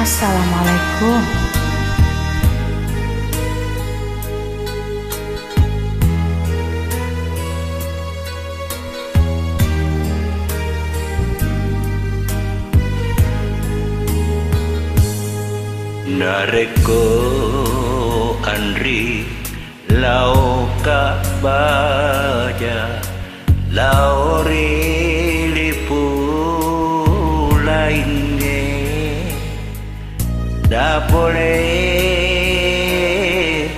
Assalamualaikum. Nareko Andri lau ka baja lau rilipu lainnya da boleh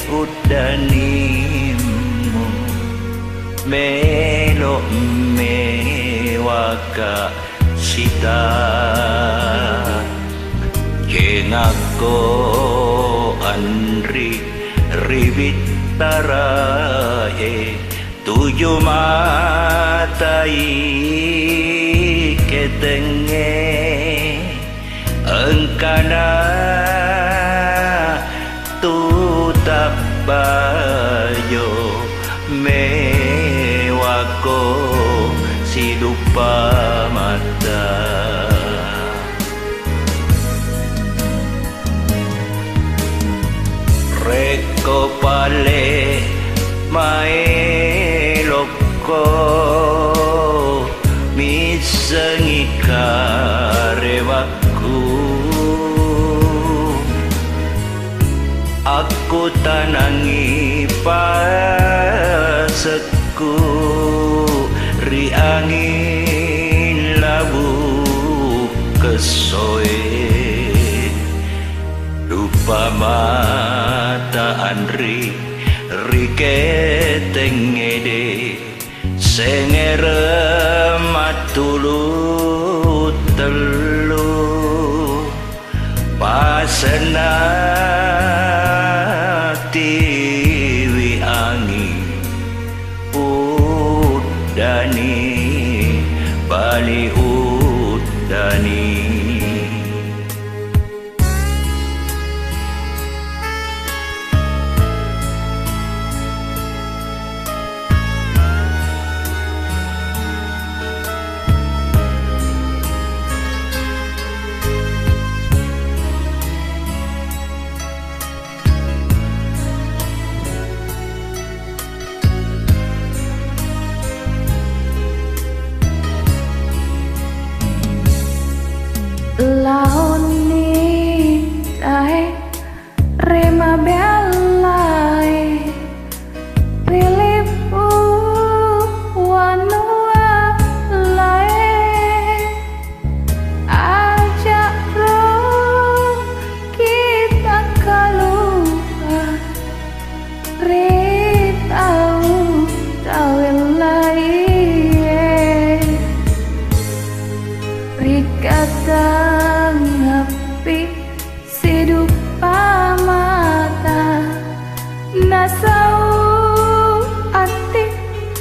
udanimu melo mewaka sita Kengako Andri ribit tarahe tujuh matai ketenge engkana tutap bayo mewako si lupa mata Reko pale mae loko misengi karewaku aku tanangi paseku ri angin labu kesoe lupa mata Andri riketengede sengere matulu telu pasena tiwi angin udani bali udani Laoni tae rema belai Filipu wanua lae ajak roh kita keluar ritau tawil lae rikata sidupa mata nasau ati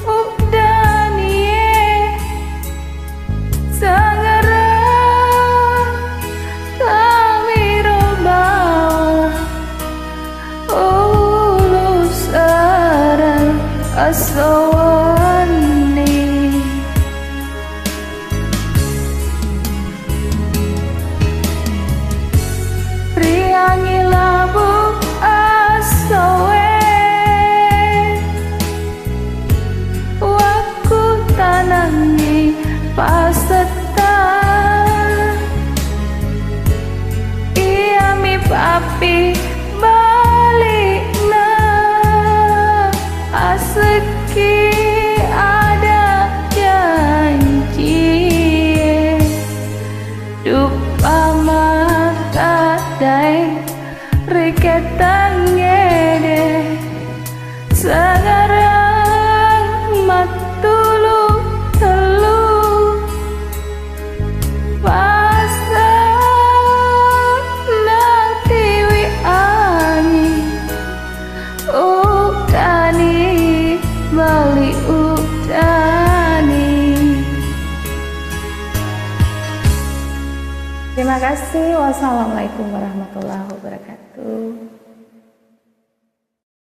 udanie sangara kami robawa ulus aran asawani Priangi labu asowe waku tanangi paseta iami papi balik na aseki ada janji dupa mata dai riketangede sangarang matulu telu pasta nantiwi angin udani bali udani. Terima kasih. Wassalamualaikum warahmatullahi wabarakatuh.